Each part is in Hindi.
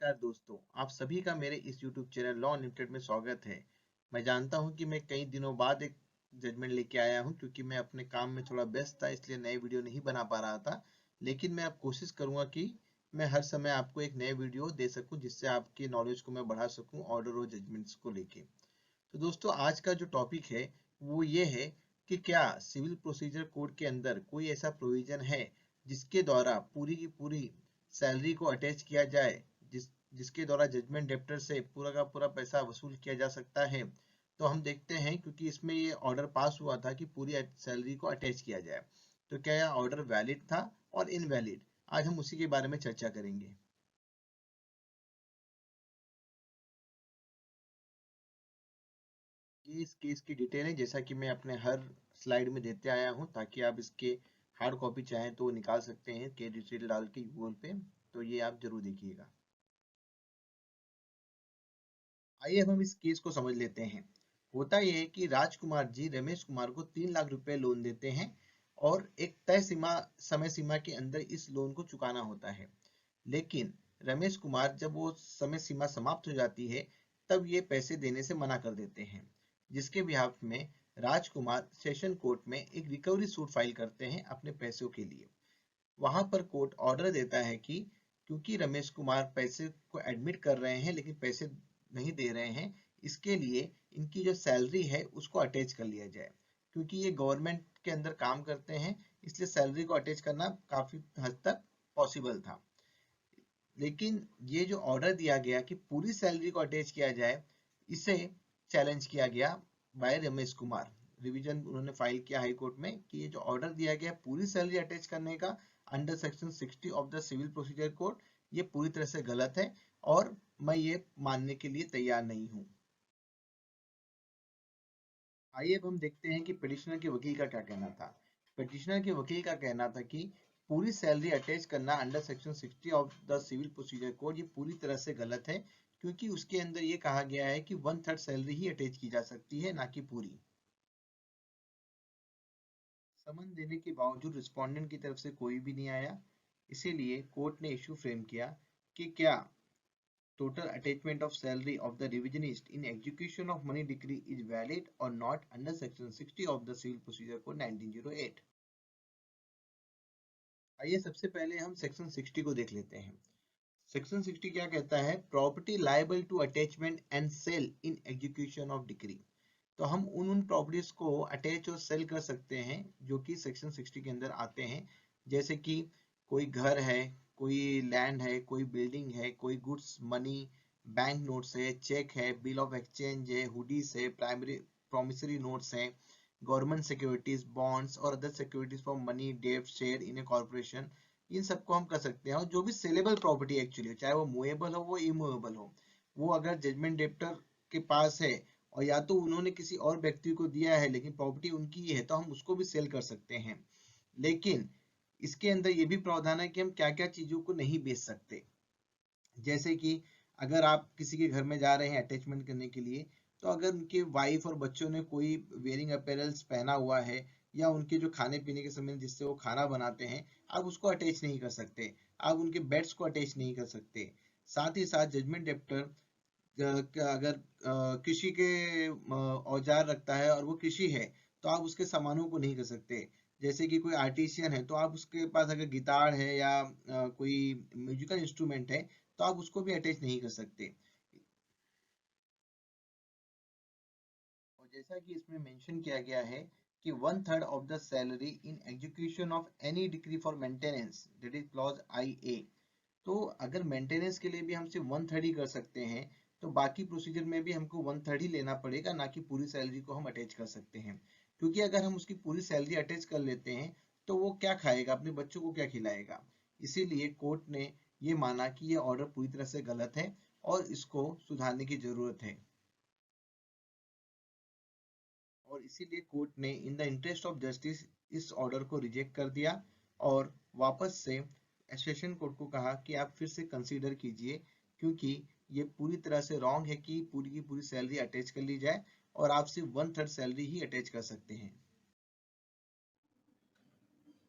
नमस्कार दोस्तों, आप सभी का मेरे इस YouTube चैनल लॉ अनलिमिटेड में स्वागत है। मैं जानता हूं कि मैं कई दिनों बाद एक जजमेंट लेके आया हूं क्योंकि मैं अपने काम में थोड़ा व्यस्त था, इसलिए नए वीडियो नहीं बना पा रहा था। लेकिन मैं अब कोशिश करूंगा कि मैं हर समय आपको एक नए वीडियो दे सकूं जिससे आपके नॉलेज को मैं बढ़ा सकूं ऑर्डर और जजमेंट्स को लेके। तो दोस्तों, आज का जो टॉपिक है वो ये है कि क्या सिविल प्रोसीजर कोड के अंदर कोई ऐसा प्रोविजन है जिसके द्वारा पूरी की पूरी सैलरी को अटैच किया जाए, जिसके द्वारा जजमेंट डेप्टर से पूरा का पूरा पैसा वसूल किया जा सकता है। तो हम देखते हैं, क्योंकि इसमें ये ऑर्डर पास हुआ था कि पूरी सैलरी को अटैच किया जाए, तो क्या यह ऑर्डर वैलिड था और इनवैलिड। आज हम उसी के बारे में चर्चा करेंगे। ये इस केस की डिटेल है, जैसा कि मैं अपने हर स्लाइड में देते आया हूं, ताकि आप इसके हार्ड कॉपी चाहें तो निकाल सकते हैं के डिटेल डाल के गूगल पे। तो ये आप जरूर देखिएगा। आइए अब हम इस केस को समझ लेते हैं। होता यह है कि राजकुमार जी रमेश कुमार को 3 लाख रुपए लोन देते हैं और एक तय समय सीमा के अंदर इस लोन को चुकाना होता है। लेकिन रमेश कुमार जब वो समय सीमा समाप्त हो जाती है, तब ये पैसे देने से मना कर देते हैं, जिसके बिहाफ में राजकुमार सेशन कोर्ट में एक रिकवरी सूट फाइल करते हैं अपने पैसों के लिए। वहां पर कोर्ट ऑर्डर देता है कि क्योंकि रमेश कुमार पैसे को एडमिट कर रहे हैं लेकिन पैसे नहीं दे रहे हैं, इसके लिए इनकी जो सैलरी है उसको अटैच कर लिया जाए। क्योंकि ये गवर्नमेंट के अंदर काम करते हैं, इसलिए सैलरी को अटैच करना काफी हद तक पॉसिबल था। लेकिन ये जो ऑर्डर दिया गया कि पूरी सैलरी को अटैच किया जाए, इसे चैलेंज किया गया बाय रमेश कुमार। रिवीजन उन्होंने फाइल किया हाई कोर्ट में कि ये जो ऑर्डर दिया गया पूरी सैलरी अटैच करने का under section 60 of the civil procedure code, ये पूरी तरह से गलत है और मैं ये मानने के लिए तैयार नहीं हूँ। आइए अब हम देखते हैं कि पिटिशनर के वकील का क्या कहना था। पिटिशनर के वकील का कहना था कि पूरी सैलरी अटैच करना under section 60 of the civil procedure code ये पूरी तरह से गलत है, क्योंकि उसके अंदर ये कहा गया है कि 1/3 सैलरी ही अटैच की जा सकती है, ना कि पूरी। समन देने के बावजूद रिस्पोंडेंट की तरफ से कोई भी नहीं आया, इसीलिए कोर्ट ने इशू फ्रेम किया कि क्या total attachment of salary of the revisionist in execution of money decree is valid or not under section 60 of the civil procedure code 1908। आइए सबसे पहले हम सेक्शन 60 को देख लेते हैं। सेक्शन 60 क्या कहता है? Property liable to attachment and sale in execution of decree. तो हम उन प्रॉपर्टीज को अटैच और सेल कर सकते हैं जो कि सेक्शन 60 के अंदर आते हैं, जैसे कि कोई घर है, कोई लैंड है, कोई बिल्डिंग है, कोई गुड्स, मनी, बैंक नोट्स है, चेक है, बिल ऑफ एक्सचेंज है, हुडीज है, प्राइमरी प्रोमिसरी नोट्स हैं, गवर्नमेंट सिक्योरिटीज, बॉन्ड्स और अदर सिक्योरिटीज फॉर मनी, डेब्ट, शेयर इन ए कॉर्पोरेशन। इन सबको हम कर सकते हैं। और जो भी सेलेबल प्रॉपर्टी एक्चुअली, चाहे वो मूवेबल हो वो इमूवेबल हो, वो अगर जजमेंट डेप्टर के पास है और या तो उन्होंने किसी और व्यक्ति को दिया है लेकिन प्रॉपर्टी उनकी है, तो हम उसको भी सेल कर सकते हैं। लेकिन इसके अंदर ये भी प्रावधान है कि हम क्या क्या चीजों को नहीं बेच सकते। जैसे कि अगर आप किसी के घर में जा रहे हैं अटैचमेंट करने के लिए, तो अगर उनके वाइफ और बच्चों ने कोई वेयरिंग अपैरल्स पहना हुआ है या उनके जो खाने पीने के समय जिससे वो खाना बनाते हैं, आप उसको अटैच नहीं कर सकते। आप उनके बेड्स को अटैच नहीं कर सकते। साथ ही साथ जजमेंट डेप्टर अगर कृषि के औजार रखता है और वो कृषि है, तो आप उसके सामानों को नहीं कर सकते। जैसे कि कोई आर्टिशियन है, तो आप उसके पास अगर गिटार है या कोई म्यूजिकल इंस्ट्रूमेंट है, तो आप उसको भी अटैच नहीं कर सकते। और जैसा कि इसमें मेंशन किया गया है कि 1/3 of the salary in execution of any decree for maintenance, that is clause I A. तो अगर मेंटेनेंस के लिए भी हम सिर्फ 1/3 ही कर सकते हैं, तो बाकी प्रोसीजर में भी हमको 1/3 ही लेना पड़ेगा, ना कि पूरी सैलरी को हम अटैच कर सकते हैं। क्योंकि अगर हम उसकी पूरी सैलरी अटैच कर लेते हैं, तो वो क्या खाएगा, अपने बच्चों को क्या खिलाएगा। इसीलिए कोर्ट ने ये माना कि ये ऑर्डर पूरी तरह से गलत है और इसको सुधारने की जरूरत है। और इसीलिए कोर्ट ने in the interest of justice इस ऑर्डर को रिजेक्ट कर दिया और वापस से सेशन कोर्ट को कहा कि आप फिर से कंसीडर कीजिए, क्योंकि ये पूरी तरह से रॉन्ग है कि पूरी की पूरी सैलरी अटैच कर ली जाए और आप सिर्फ 1/3 सैलरी ही अटैच कर सकते हैं।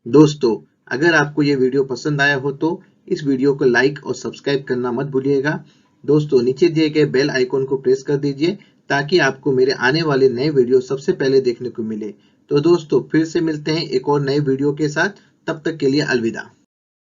दोस्तों, अगर आपको ये वीडियो पसंद आया हो तो इस वीडियो को लाइक और सब्सक्राइब करना मत भूलिएगा। दोस्तों, नीचे दिए गए बेल आइकन को प्रेस कर दीजिए ताकि आपको मेरे आने वाले नए वीडियो सबसे पहले देखने को मिले। तो दोस्तों, फिर से मिलते हैं एक और नए वीडियो के साथ। तब तक के लिए अलविदा।